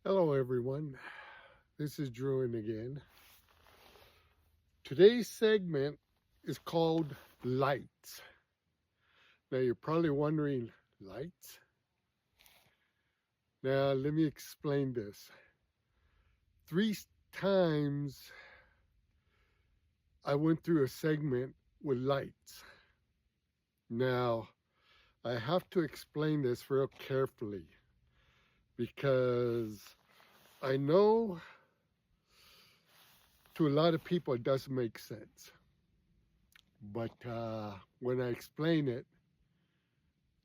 Hello, everyone. This is Druin again. Today's segment is called Lights. Now, you're probably wondering, lights? Now, let me explain this. Three times I went through a segment with lights. Now, I have to explain this real carefully because I know to a lot of people it doesn't make sense. But when I explain it,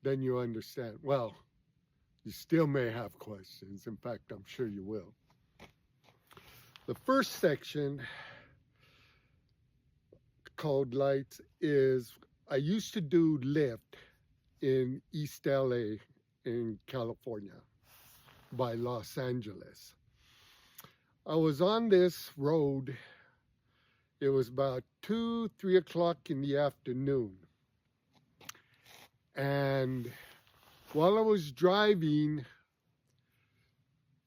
then you understand. Well, you still may have questions. In fact, I'm sure you will. The first section called Lights is I used to do Lyft in East LA in California by Los Angeles. I was on this road. It was about 2, 3 o'clock in the afternoon. And while I was driving,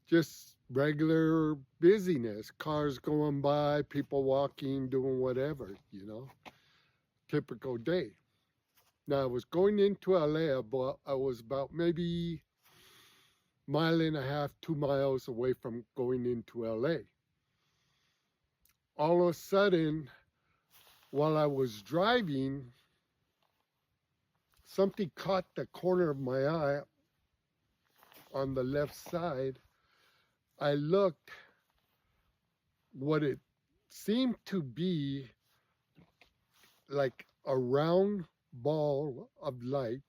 just regular busyness, cars going by, people walking, doing whatever, typical day. Now, I was going into LA, but I was about maybe mile and a half, 2 miles away from going into LA. All of a sudden, while I was driving, something caught the corner of my eye on the left side. I looked, what it seemed to be like a round ball of light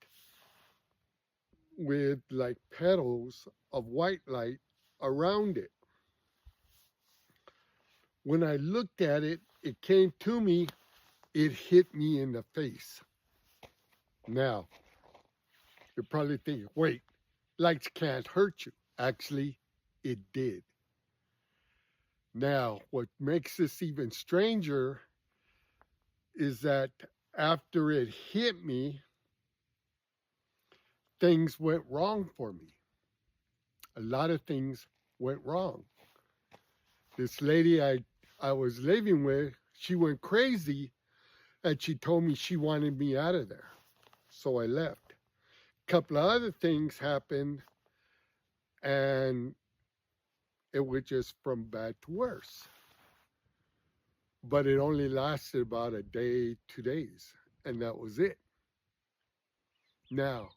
with like petals of white light around it. When I looked at it, it came to me, it hit me in the face. Now, you're probably thinking, wait, lights can't hurt you. Actually, it did. Now, what makes this even stranger is that after it hit me, things went wrong for me. A lot of things went wrong. This lady I was living with, she went crazy and she told me she wanted me out of there. So I left. A couple of other things happened and it was just from bad to worse. But it only lasted about a day, 2 days, and that was it. Now,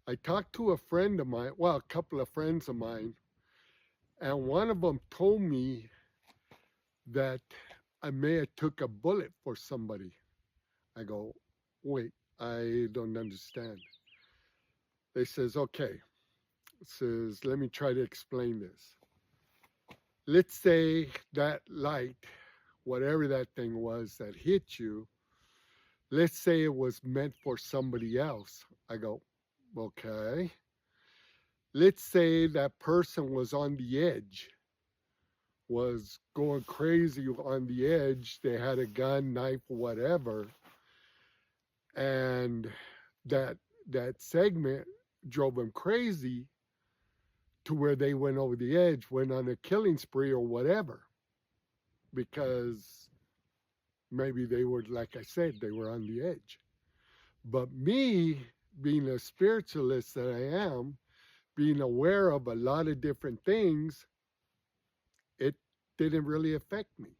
I talked to a friend of mine, well, a couple of friends of mine, and one of them told me that I may have took a bullet for somebody. I go, wait, I don't understand. They says, okay, says, let me try to explain this. Let's say that light, whatever that thing was that hit you, let's say it was meant for somebody else. I go, okay. Let's say that person was on the edge, was going crazy on the edge. They had a gun, knife, whatever. And that segment drove them crazy to where they went over the edge, went on a killing spree or whatever. Because maybe they were, like I said, they were on the edge. But me, being a spiritualist that I am, being aware of a lot of different things, it didn't really affect me.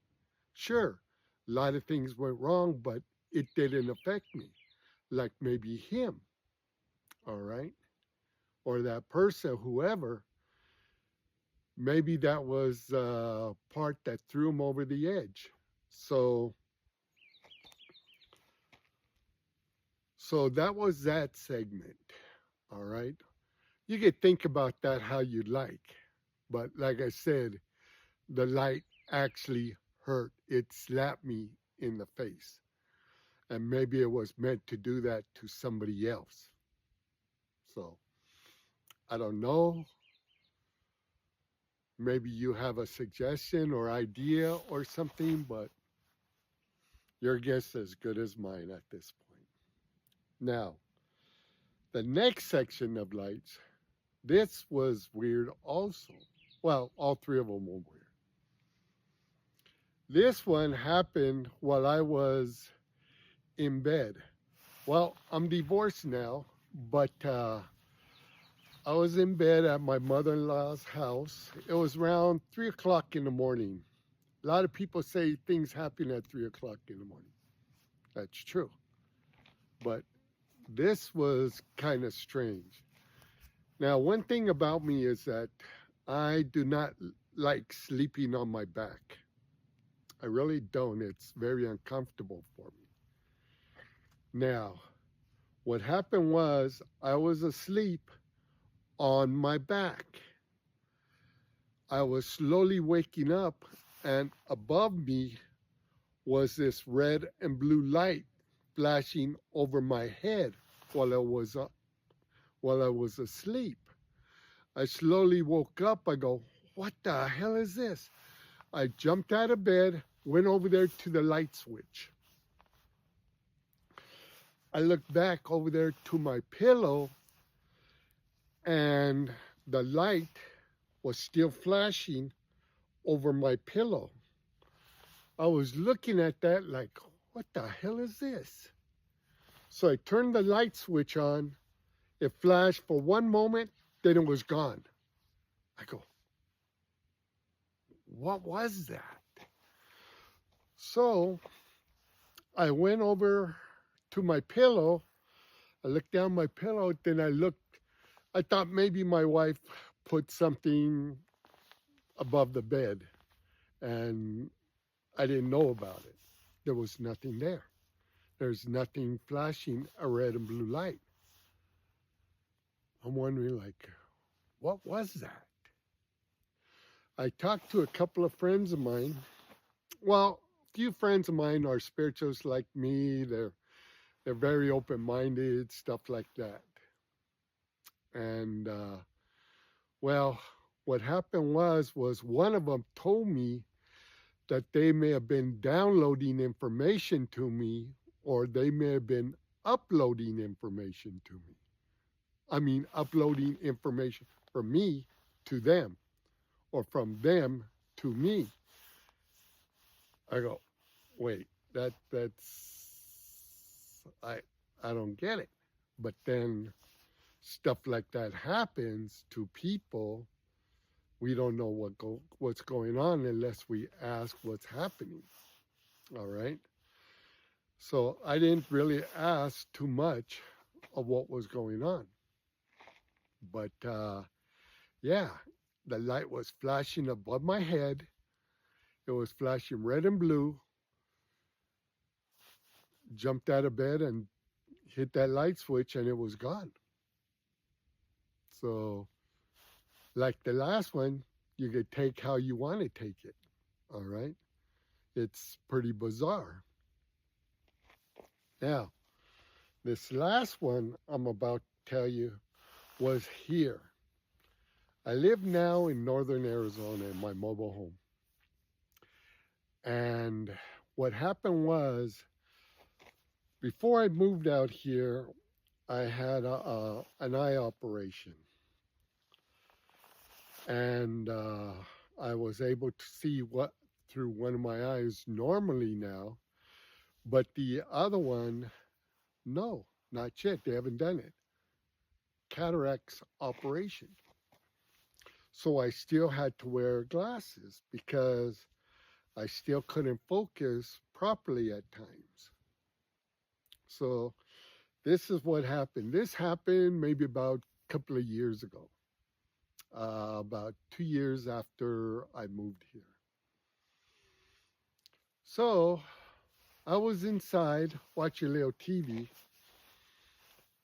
Sure, a lot of things went wrong, but it didn't affect me. Like maybe him, all right? Or that person, whoever, maybe that was the part that threw him over the edge. So that was that segment, all right? You could think about that how you like. But like I said, the light actually hurt. It slapped me in the face. And maybe it was meant to do that to somebody else. So I don't know. Maybe you have a suggestion or idea or something, but your guess is as good as mine at this point. Now, the next section of lights, this was weird also. Well, all three of them were weird. This one happened while I was in bed. Well, I'm divorced now, but I was in bed at my mother in law's house. It was around 3 o'clock in the morning. A lot of people say things happen at 3 o'clock in the morning. That's true. But this was kind of strange. Now, one thing about me is that I do not like sleeping on my back. I really don't. It's very uncomfortable for me. Now, what happened was I was asleep on my back. I was slowly waking up, and above me was this red and blue light flashing over my head while I was asleep. I slowly woke up. I go, what the hell is this? I jumped out of bed, went over there to the light switch. I looked back over there to my pillow, and the light was still flashing over my pillow. I was looking at that like, what the hell is this? So I turned the light switch on. It flashed for one moment, then it was gone. I go, what was that? So I went over to my pillow. I looked down my pillow, then I thought maybe my wife put something above the bed and I didn't know about it. There was nothing there. There's nothing flashing a red and blue light. I'm wondering, like, what was that? I talked to a couple of friends of mine. Well, a few friends of mine are spiritualists like me. They're very open-minded, stuff like that. And well, what happened was one of them told me that they may have been downloading information to me, or they may have been uploading information to me. I mean, uploading information from me to them, or from them to me. I go, wait, I don't get it. But then stuff like that happens to people. We don't know what's going on unless we ask what's happening. All right. So I didn't really ask too much of what was going on. But yeah, the light was flashing above my head. It was flashing red and blue. Jumped out of bed and hit that light switch, and it was gone. So, like the last one, you could take how you want to take it. All right. It's pretty bizarre. Now, this last one I'm about to tell you was here. I live now in northern Arizona in my mobile home. And what happened was, before I moved out here, I had an eye operation. And I was able to see what through one of my eyes normally now, but the other one, no, not yet. They haven't done it. Cataracts operation. So I still had to wear glasses because I still couldn't focus properly at times. So this is what happened. This happened maybe about a couple of years ago, about 2 years after I moved here. So I was inside watching a little TV,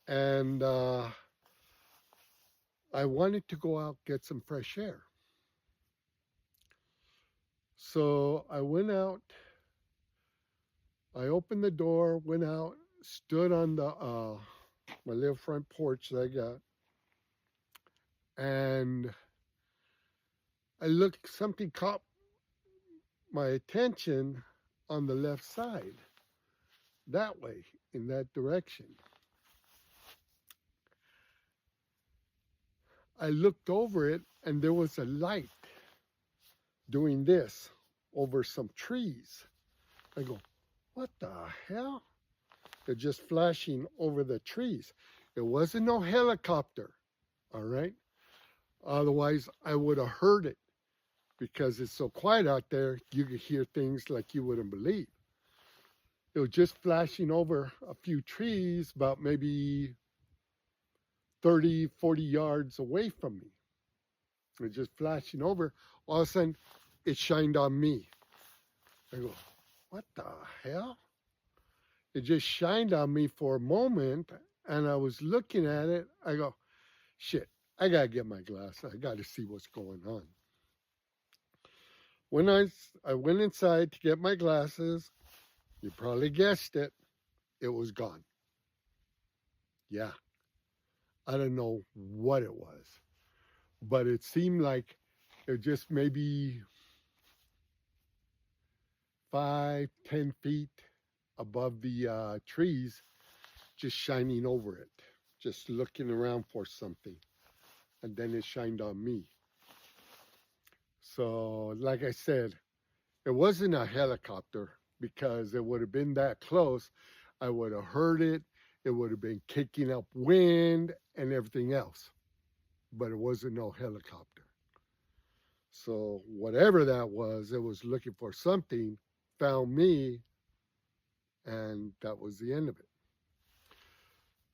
and I wanted to go out get some fresh air. So I went out, I opened the door, went out, stood on the my little front porch that I got, and I looked, something caught my attention on the left side, that way, in that direction. I looked over it, and there was a light doing this over some trees. I go, what the hell? They're just flashing over the trees. It wasn't no helicopter, all right? Otherwise, I would have heard it because it's so quiet out there, you could hear things like you wouldn't believe. It was just flashing over a few trees about maybe 30, 40 yards away from me. It was just flashing over. All of a sudden, it shined on me. I go, what the hell? It just shined on me for a moment, and I was looking at it. I go, shit, I gotta get my glasses. I gotta see what's going on. When I went inside to get my glasses, you probably guessed it, it was gone. Yeah, I don't know what it was, but it seemed like it just maybe 5, 10 feet above the trees, just shining over it, just looking around for something. And then it shined on me. So, like I said, it wasn't a helicopter because it would have been that close. I would have heard it. It would have been kicking up wind and everything else. But it wasn't no helicopter. So, whatever that was, it was looking for something, found me, and that was the end of it.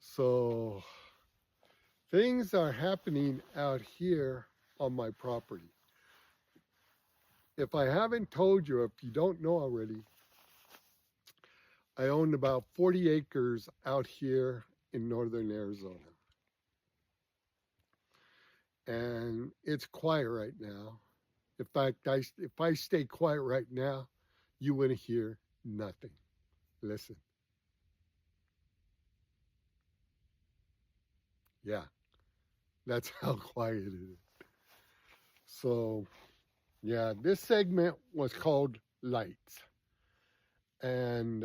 So, things are happening out here on my property. If I haven't told you, if you don't know already, I own about 40 acres out here in northern Arizona. And it's quiet right now. In fact, if I stay quiet right now, you wouldn't hear nothing. Listen. Yeah, that's how quiet it is. So, yeah, this segment was called Lights. And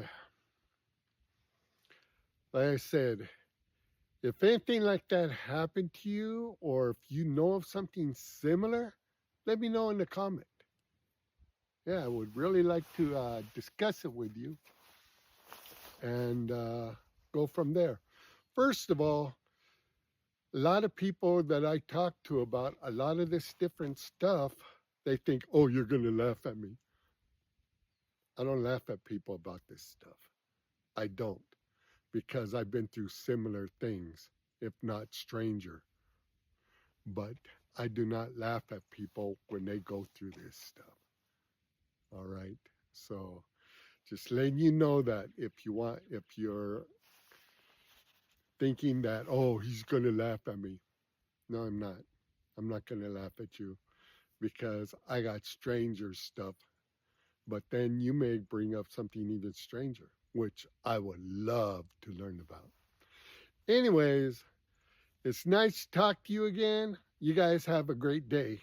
like I said, if anything like that happened to you, or if you know of something similar, let me know in the comment. Yeah, I would really like to discuss it with you and go from there. First of all, a lot of people that I talk to about a lot of this different stuff, they think, oh, you're going to laugh at me. I don't laugh at people about this stuff. I don't, because I've been through similar things, if not stranger. But I do not laugh at people when they go through this stuff. All right. So just letting you know that if you're thinking that, oh, he's going to laugh at me. No, I'm not. I'm not going to laugh at you because I got stranger stuff. But then you may bring up something even stranger, which I would love to learn about. Anyways, it's nice to talk to you again. You guys have a great day.